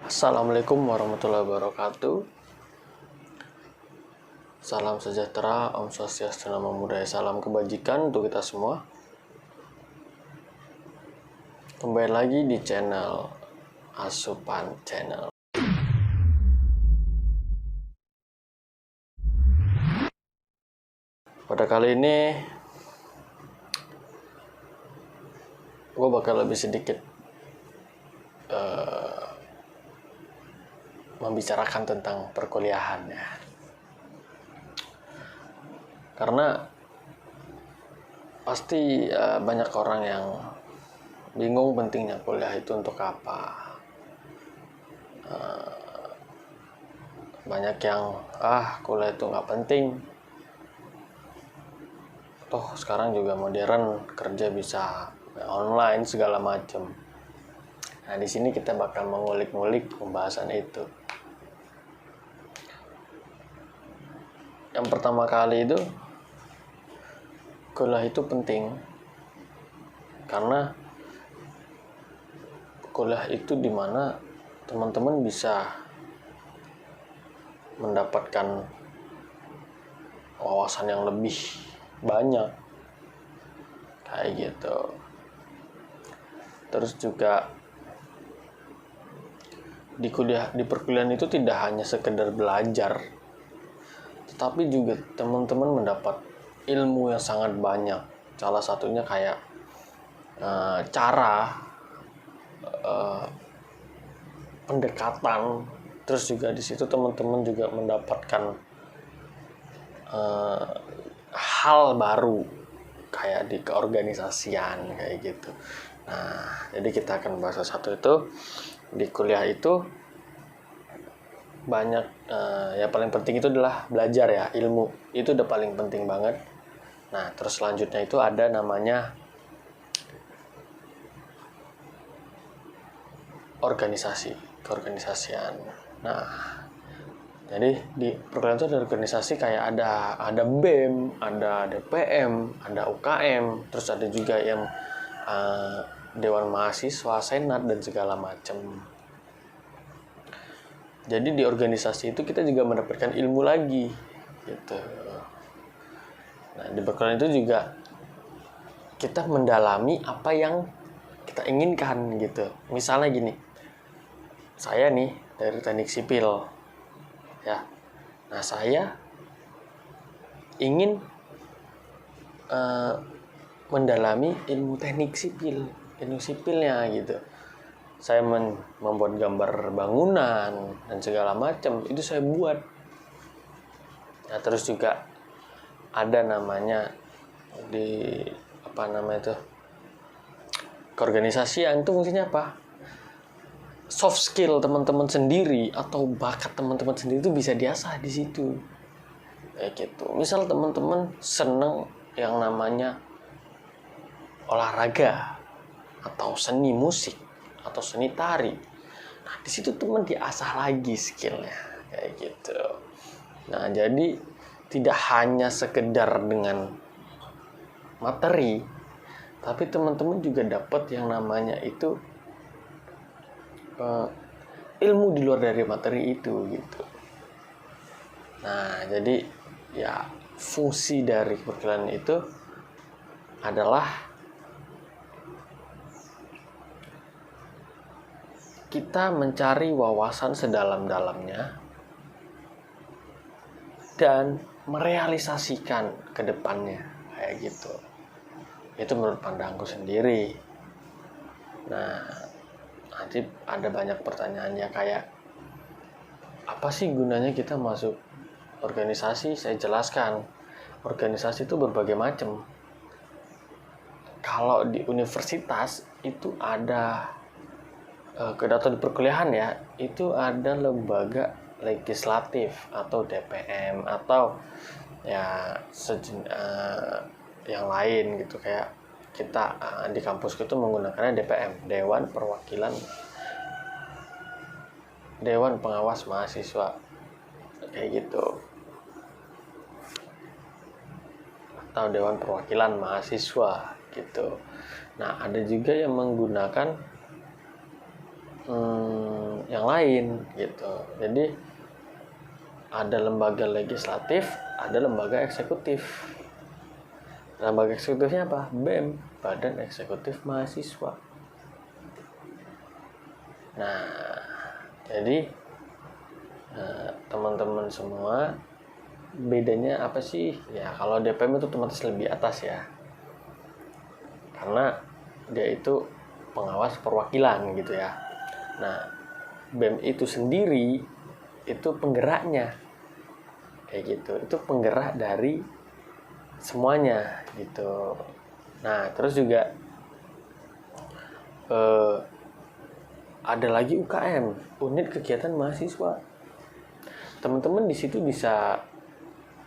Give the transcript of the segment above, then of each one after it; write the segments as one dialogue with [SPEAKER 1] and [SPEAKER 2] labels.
[SPEAKER 1] Assalamualaikum warahmatullahi wabarakatuh. Salam sejahtera, Om Swastiastu, Namo Buddhaya, salam kebajikan untuk kita semua. Kembali lagi di channel Asupan Channel. Pada kali ini gue bakal lebih sedikit membicarakan tentang perkuliahan ya. Karena pasti banyak orang yang bingung pentingnya kuliah itu untuk apa. Banyak yang kuliah itu nggak penting. Toh sekarang juga modern, kerja bisa online segala macam. Nah, di sini kita bakal mengulik-ngulik pembahasan itu. Yang pertama kali itu, kuliah itu penting karena kuliah itu dimana teman-teman bisa mendapatkan wawasan yang lebih banyak kayak gitu. Terus juga di perkuliahan itu tidak hanya sekedar belajar, tetapi juga teman-teman mendapat ilmu yang sangat banyak. Salah satunya kayak cara pendekatan. Terus juga di situ teman-teman juga mendapatkan hal baru kayak di keorganisasian kayak gitu. Nah, jadi kita akan bahas satu itu. Di kuliah itu banyak yang paling penting itu adalah belajar ya, ilmu itu udah paling penting banget. Nah, terus selanjutnya itu ada namanya keorganisasian. Nah, jadi di perkuliahan itu ada organisasi kayak ada BEM, ada DPM, ada UKM, terus ada juga yang Dewan Mahasiswa, Senat, dan segala macam. Jadi di organisasi itu kita juga mendapatkan ilmu lagi gitu. Nah, di perkuliahan itu juga kita mendalami apa yang kita inginkan gitu. Misalnya gini, saya nih dari teknik sipil ya. Nah, saya ingin mendalami ilmu teknik sipil, ilmu sipilnya gitu. Saya membuat gambar bangunan dan segala macam, itu saya buat. Nah, terus juga ada namanya keorganisasian itu fungsinya apa? Soft skill teman-teman sendiri atau bakat teman-teman sendiri itu bisa diasah di situ. Kayak gitu. Misal teman-teman seneng yang namanya olahraga atau seni musik atau seni tari. Nah, di situ teman diasah lagi skillnya kayak gitu. Nah, jadi tidak hanya sekedar dengan materi, tapi teman-teman juga dapat yang namanya itu ilmu di luar dari materi itu gitu. Nah, jadi ya fungsi dari perkuliahan itu adalah kita mencari wawasan sedalam-dalamnya dan merealisasikan ke depannya kayak gitu. Itu menurut pandangku sendiri. Nah, nanti ada banyak pertanyaan ya kayak apa sih gunanya kita masuk organisasi? Saya jelaskan. Organisasi itu berbagai macam. Kalau di universitas itu ada atau di perkuliahan ya, itu ada lembaga legislatif atau DPM atau ya yang lain gitu. Kayak kita di kampus itu menggunakannya DPM, Dewan Pengawas Mahasiswa kayak gitu, atau Dewan Perwakilan Mahasiswa gitu. Nah, ada juga yang menggunakan yang lain gitu. Jadi ada lembaga legislatif, ada lembaga eksekutif. Lembaga eksekutifnya apa? BEM, Badan Eksekutif Mahasiswa. Nah, jadi teman-teman semua, bedanya apa sih? Ya, kalau DPM itu otomatis lebih atas ya. Karena dia itu pengawas perwakilan gitu ya. Nah, BEM itu sendiri itu penggeraknya. Kayak gitu. Itu penggerak dari semuanya gitu. Nah, terus juga ada lagi UKM, unit kegiatan mahasiswa. Teman-teman di situ bisa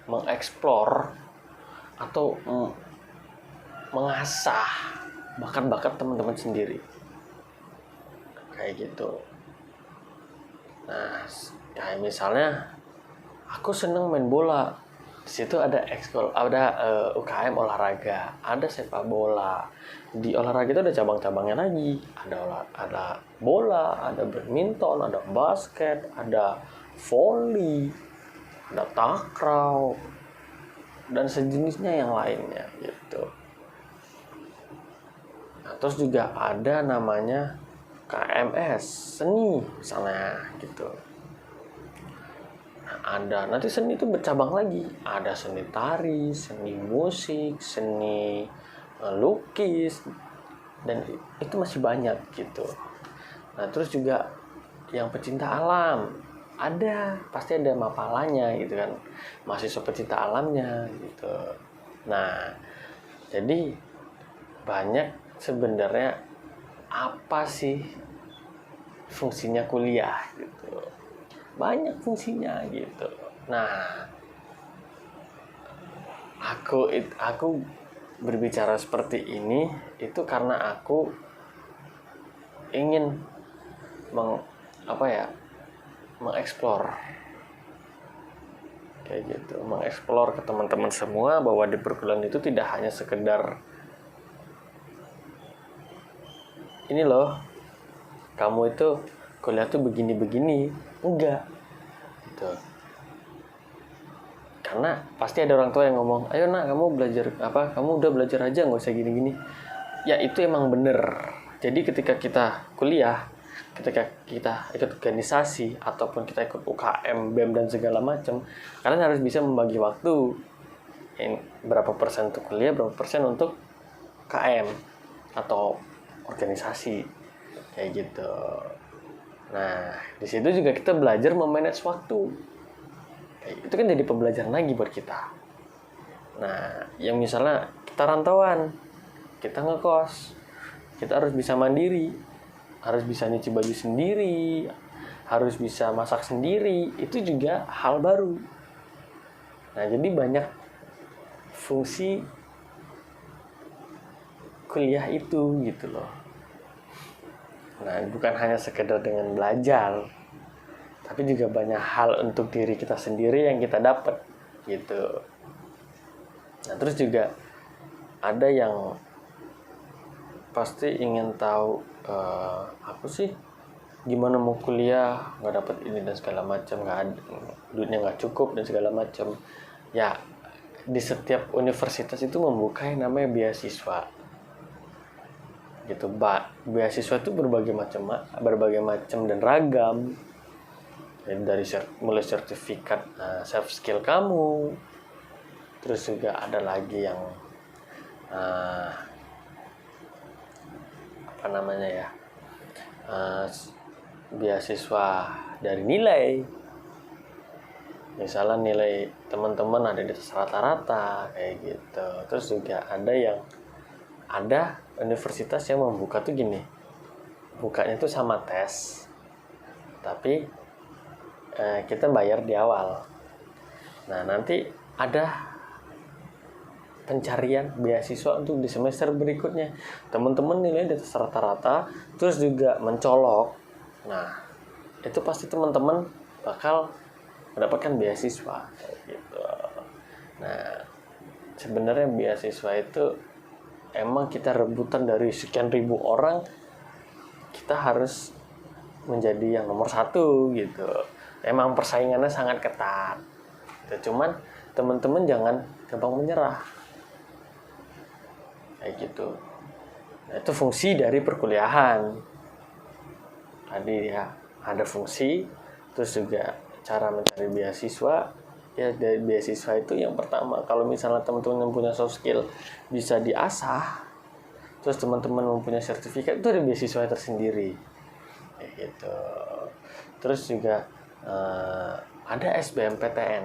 [SPEAKER 1] mengeksplor atau mengasah bakat-bakat teman-teman sendiri. Kayak gitu. Nah, kayak misalnya aku seneng main bola. Di situ ada ekskul, ada UKM olahraga, ada sepak bola. Di olahraga itu ada cabang-cabangnya lagi. Ada bola, ada badminton, ada basket, ada volley, ada takraw, dan sejenisnya yang lainnya gitu. Nah, terus juga ada namanya KMS, seni misalnya gitu. Ada nanti seni itu bercabang lagi, ada seni tari, seni musik, seni lukis, dan itu masih banyak gitu. Nah, terus juga yang pecinta alam, pasti ada mapalanya gitu kan, mahasiswa pecinta alamnya gitu. Nah, jadi banyak sebenarnya apa sih fungsinya kuliah gitu. Banyak fungsinya gitu. Nah, aku berbicara seperti ini itu karena aku ingin mengeksplor kayak gitu, mengeksplor ke teman-teman semua bahwa di perkuliahan itu tidak hanya sekedar ini loh, kamu itu kuliah tuh begini-begini, enggak gitu. Karena pasti ada orang tua yang ngomong, ayo nak kamu belajar apa, kamu udah belajar aja, nggak usah gini-gini. Ya itu emang bener. Jadi ketika kita kuliah, ketika kita ikut organisasi ataupun kita ikut UKM, BEM dan segala macam, kalian harus bisa membagi waktu. Berapa persen untuk kuliah, berapa persen untuk KM atau organisasi kayak gitu. Nah, di situ juga kita belajar memanage waktu. Itu kan jadi pembelajaran lagi buat kita. Nah, yang misalnya kita rantauan, kita ngekos, kita harus bisa mandiri, harus bisa nyuci baju sendiri, harus bisa masak sendiri. Itu juga hal baru. Nah, jadi banyak fungsi kuliah itu gitu loh. Nah, bukan hanya sekedar dengan belajar, tapi juga banyak hal untuk diri kita sendiri yang kita dapat gitu. Nah, terus juga ada yang pasti ingin tahu, aku sih gimana mau kuliah nggak dapat ini dan segala macam, duitnya nggak cukup dan segala macam. Ya, di setiap universitas itu membuka yang namanya beasiswa gitu. Beasiswa itu berbagai macam dan ragam. Dari mulai sertifikat self skill kamu, terus juga ada lagi yang beasiswa dari nilai. Misalnya nilai teman-teman ada di atas rata-rata kayak gitu. Terus juga ada universitas yang membuka tuh gini, bukanya tuh sama tes, tapi kita bayar di awal. Nah, nanti ada pencarian beasiswa untuk di semester berikutnya. Teman-teman nilai di atas rata-rata, terus juga mencolok. Nah, itu pasti teman-teman bakal mendapatkan beasiswa gitu. Nah, sebenarnya beasiswa itu emang kita rebutan dari sekian ribu orang, kita harus menjadi yang nomor satu gitu. Emang persaingannya sangat ketat gitu. Cuman teman-teman jangan gampang menyerah kayak gitu. Nah, itu fungsi dari perkuliahan tadi ya, ada fungsi. Terus juga cara mencari beasiswa ya. Dari beasiswa itu yang pertama, kalau misalnya teman-teman yang punya soft skill bisa diasah, terus teman-teman mempunyai sertifikat, itu ada beasiswa tersendiri kayak gitu. Terus juga ada SBMPTN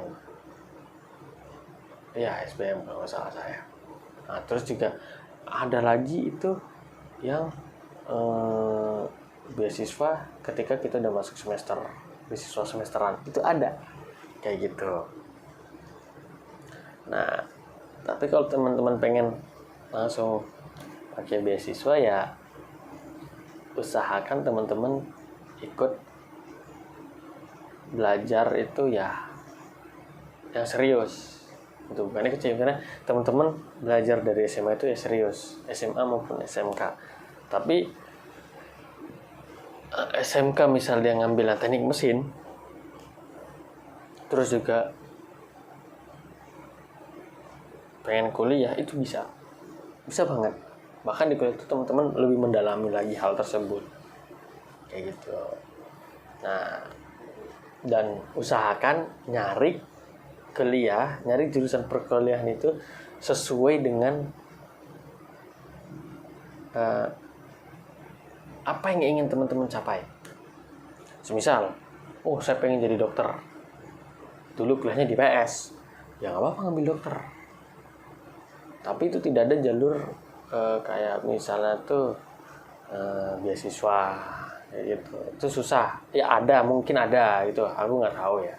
[SPEAKER 1] ya, SBM kalau nggak salah saya. Nah, terus juga ada lagi itu yang beasiswa ketika kita udah masuk semester, beasiswa semesteran itu ada kayak gitu. Nah, tapi kalau teman-teman pengen langsung pakai beasiswa ya, usahakan teman-teman ikut belajar itu ya yang serius. Itu bukannya kecil, karena teman-teman belajar dari SMA itu ya serius, SMA maupun SMK. Tapi SMK misal dia ngambil teknik mesin, terus juga pengen kuliah, itu bisa banget. Bahkan di kuliah itu teman-teman lebih mendalami lagi hal tersebut kayak gitu. Nah, dan usahakan nyari jurusan perkuliahan itu sesuai dengan apa yang ingin teman-teman capai. Semisal, saya pengen jadi dokter, dulu kuliahnya di PS, ya nggak apa-apa ngambil dokter. Tapi itu tidak ada jalur kayak misalnya tuh beasiswa gitu, itu susah. Ya ada, mungkin ada gitu, aku nggak tahu ya,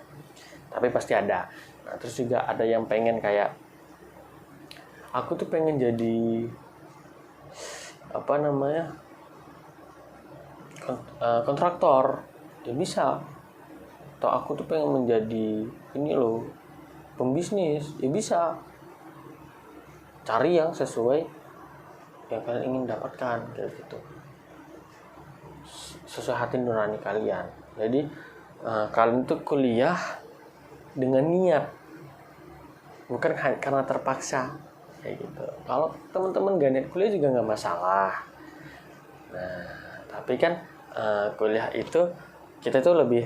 [SPEAKER 1] tapi pasti ada. Nah, terus juga ada yang pengen kayak, aku tuh pengen jadi kontraktor, ya bisa. Atau aku tuh pengen menjadi pembisnis, ya bisa. Cari yang sesuai yang kalian ingin dapatkan kayak gitu, sesuai hati nurani kalian. Jadi kalian tuh kuliah dengan niat, bukan karena terpaksa kayak gitu. Kalau teman-teman gak niat kuliah juga nggak masalah. Nah, tapi kan kuliah itu kita tuh lebih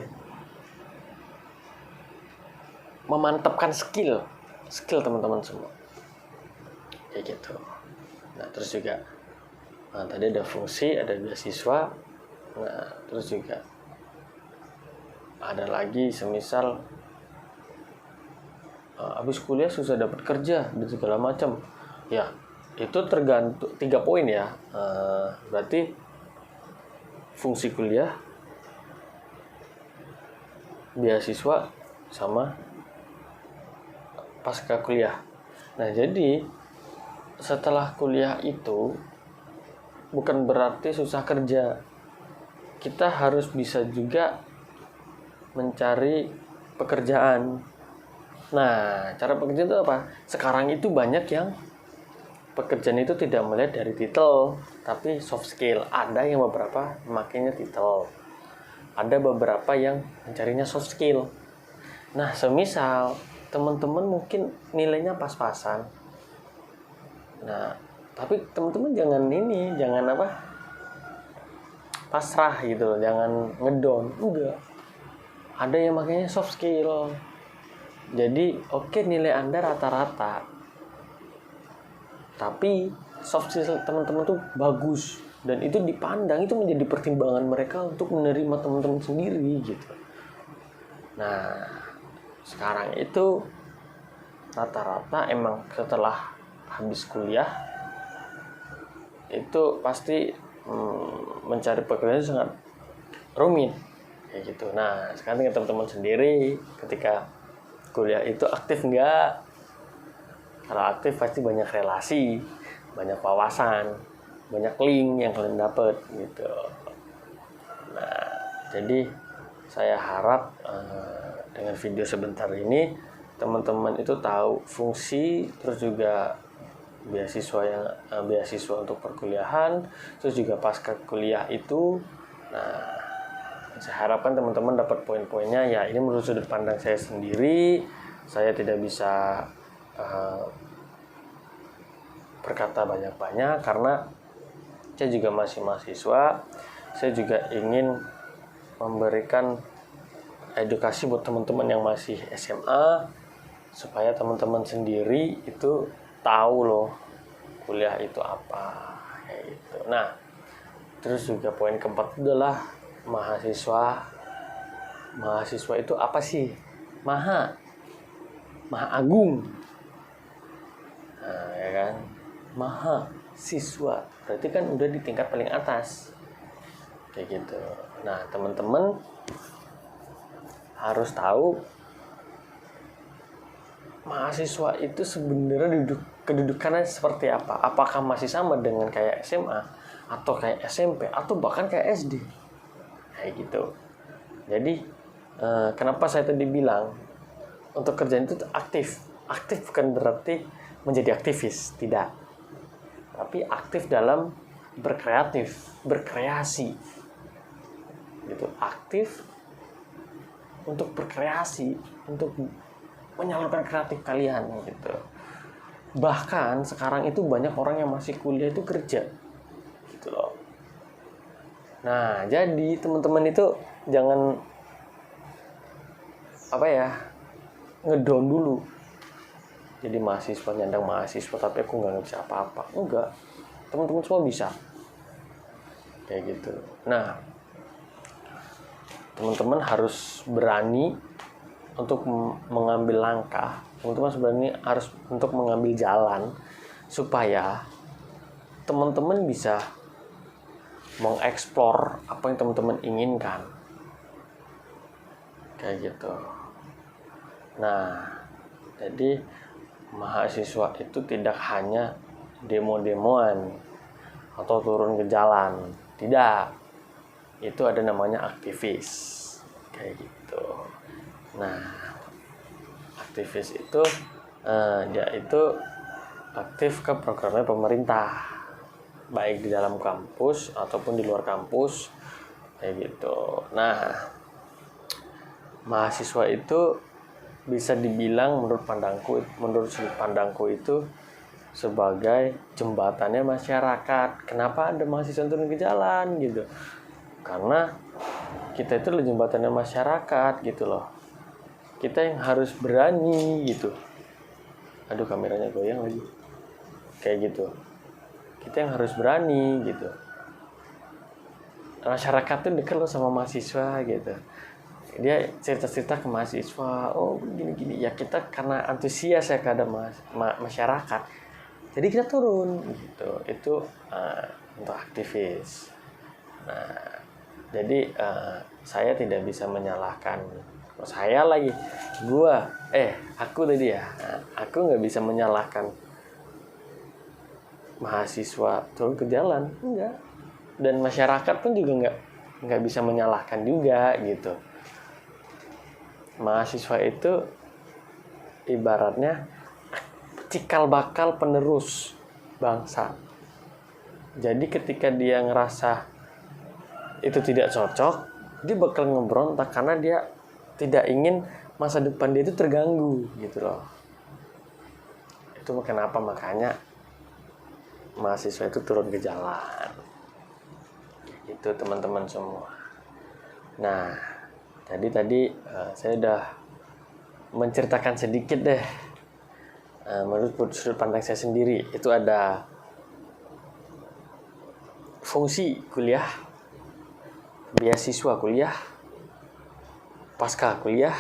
[SPEAKER 1] memantapkan skill teman-teman semua kayak gitu. Nah, terus juga tadi ada fungsi, ada beasiswa. Nah, terus juga ada lagi semisal habis kuliah susah dapat kerja dan segala macam. Ya, itu tergantung 3 poin ya. Berarti fungsi kuliah, beasiswa, sama pasca kuliah. Nah, jadi setelah kuliah itu bukan berarti susah kerja. Kita harus bisa juga mencari pekerjaan. Nah, cara pekerjaan itu apa? Sekarang itu banyak yang pekerjaan itu tidak melihat dari titel, tapi soft skill. Ada yang beberapa makainya titel, ada beberapa yang mencarinya soft skill. Nah, semisal teman-teman mungkin nilainya pas-pasan. Nah, tapi teman-teman jangan pasrah gitu, jangan ngedown. Enggak. Ada yang makanya soft skill. Jadi, nilai Anda rata-rata. Tapi soft skill teman-teman tuh bagus, dan itu dipandang, itu menjadi pertimbangan mereka untuk menerima teman-teman sendiri gitu. Nah, sekarang itu rata-rata emang setelah habis kuliah itu pasti mencari pekerjaan sangat rumit kayak gitu. Nah, sekarang teman-teman sendiri ketika kuliah itu aktif enggak? Kalau aktif pasti banyak relasi, banyak wawasan, banyak link yang kalian dapat gitu. Nah, jadi saya harap dengan video sebentar ini teman-teman itu tahu fungsi, terus juga beasiswa untuk perkuliahan, terus juga pasca kuliah itu. Nah, saya harapkan teman-teman dapat poin-poinnya ya. Ini menurut sudut pandang saya sendiri. Saya tidak bisa berkata banyak-banyak karena saya juga masih mahasiswa. Saya juga ingin memberikan edukasi buat teman-teman yang masih SMA, supaya teman-teman sendiri itu tahu loh kuliah itu apa, kayak gitu. Nah, terus juga poin keempat adalah mahasiswa itu apa sih? Maha agung. Nah, ya kan, maha siswa berarti kan udah di tingkat paling atas, kayak gitu. Nah, teman-teman harus tahu mahasiswa itu sebenarnya kedudukannya seperti apa. Apakah masih sama dengan kayak SMA, atau kayak SMP, atau bahkan kayak SD, kayak gitu. Jadi kenapa saya tadi bilang untuk kerjaan itu aktif bukan berarti menjadi aktivis, tidak, tapi aktif dalam berkreasi gitu. Aktif untuk berkreasi, untuk menyalurkan kreatif kalian gitu. Bahkan sekarang itu banyak orang yang masih kuliah itu kerja gitu loh. Nah, jadi teman-teman itu jangan ngedown dulu. Jadi mahasiswa nyandang mahasiswa tapi aku nggak bisa apa-apa. Enggak, teman-teman semua bisa, kayak gitu. Nah, teman-teman harus berani untuk mengambil langkah. Teman-teman sebenarnya harus untuk mengambil jalan supaya teman-teman bisa mengeksplor apa yang teman-teman inginkan, kayak gitu. Nah, jadi mahasiswa itu tidak hanya demo-demoan atau turun ke jalan, tidak. Itu ada namanya aktivis, kayak gitu. Nah, aktivis itu dia itu aktif ke programnya pemerintah, baik di dalam kampus ataupun di luar kampus, kayak gitu. Nah, mahasiswa itu bisa dibilang menurut sudut pandangku itu sebagai jembatannya masyarakat. Kenapa ada mahasiswa turun ke jalan gitu? Karena kita itu adalah jembatannya masyarakat gitu loh. Kita yang harus berani gitu. Aduh, kameranya goyang lagi. Kayak gitu. Kita yang harus berani gitu. Masyarakat tuh dekat loh sama mahasiswa gitu. Dia cerita-cerita ke mahasiswa, oh gini-gini. Ya kita karena antusias ya kepada masyarakat. Jadi kita turun gitu. Itu untuk aktivis. Nah, jadi saya tidak bisa menyalahkan aku tadi ya. Aku nggak bisa menyalahkan mahasiswa turun ke jalan, enggak. Dan masyarakat pun juga nggak bisa menyalahkan juga gitu. Mahasiswa itu ibaratnya cikal bakal penerus bangsa. Jadi ketika dia ngerasa itu tidak cocok, dia bakal ngeberontak karena dia tidak ingin masa depan dia itu terganggu gitu loh. Itu kenapa makanya mahasiswa itu turun ke jalan. Itu teman-teman semua. Nah, tadi saya udah menceritakan sedikit deh. Menurut sudut pandang saya sendiri itu ada fungsi kuliah, beasiswa kuliah, pasca kuliah,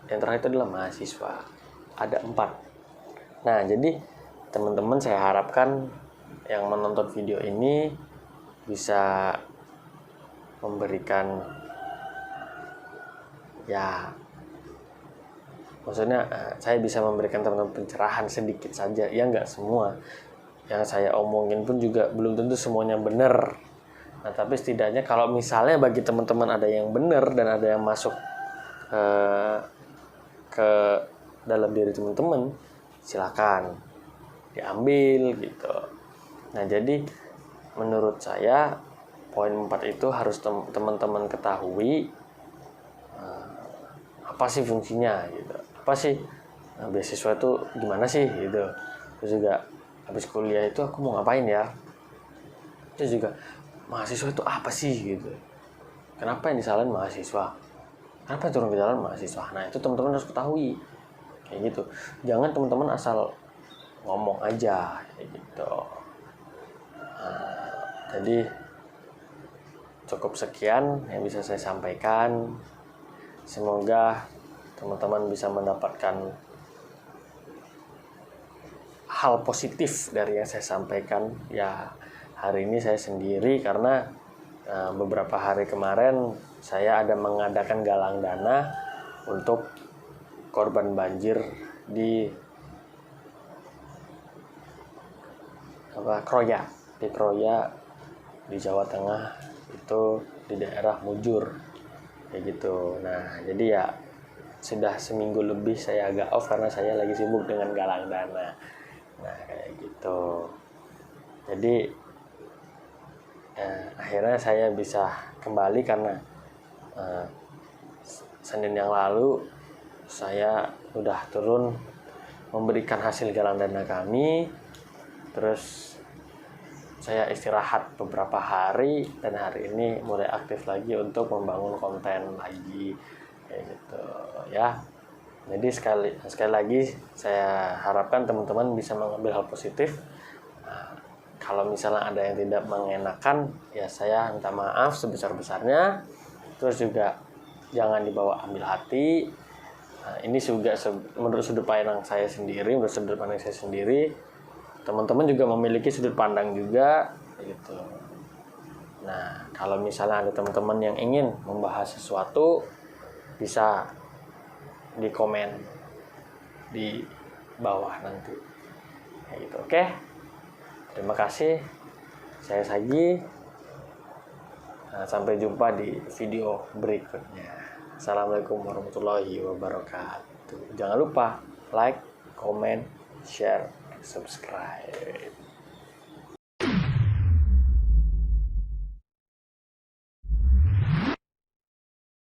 [SPEAKER 1] yang terakhir itu adalah mahasiswa. Ada 4. Nah, jadi teman-teman saya harapkan yang menonton video ini bisa memberikan maksudnya saya bisa memberikan teman-teman pencerahan sedikit saja. Ya nggak semua yang saya omongin pun juga belum tentu semuanya benar. Nah, tapi setidaknya kalau misalnya bagi teman-teman ada yang benar dan ada yang masuk ke dalam diri teman-teman, silakan. diambil gitu. Nah, jadi menurut saya poin 4 itu harus teman-teman ketahui apa sih fungsinya gitu. Apa sih beasiswa itu gimana sih gitu. Terus juga habis kuliah itu aku mau ngapain ya. Terus juga mahasiswa itu apa sih gitu. Kenapa yang disalahin mahasiswa? Kenapa turun ke jalan mahasiswa? Nah, itu teman-teman harus ketahui. Kayak gitu. Jangan teman-teman asal ngomong aja kayak gitu. Jadi cukup sekian yang bisa saya sampaikan. Semoga teman-teman bisa mendapatkan hal positif dari yang saya sampaikan. Ya, hari ini saya sendiri karena beberapa hari kemarin saya ada mengadakan galang dana untuk korban banjir di Kroya, di Jawa Tengah, itu di daerah Mujur kayak gitu. Nah, jadi ya sudah seminggu lebih saya agak off karena saya lagi sibuk dengan galang dana. Nah, kayak gitu. Jadi akhirnya saya bisa kembali karena Senin yang lalu saya udah turun memberikan hasil galang dana kami. Terus saya istirahat beberapa hari dan hari ini mulai aktif lagi untuk membangun konten lagi kayak gitu ya. Jadi sekali lagi saya harapkan teman-teman bisa mengambil hal positif. Nah, kalau misalnya ada yang tidak mengenakan ya saya minta maaf sebesar-besarnya. Terus juga jangan dibawa ambil hati. Nah, ini juga menurut sudut pandang saya sendiri, teman-teman juga memiliki sudut pandang juga gitu. Nah, kalau misalnya ada teman-teman yang ingin membahas sesuatu bisa di komen di bawah nanti kayak gitu. Oke, terima kasih. Saya Sagi. Nah, sampai jumpa di video berikutnya. Assalamualaikum warahmatullahi wabarakatuh. Jangan lupa like, comment, share, subscribe.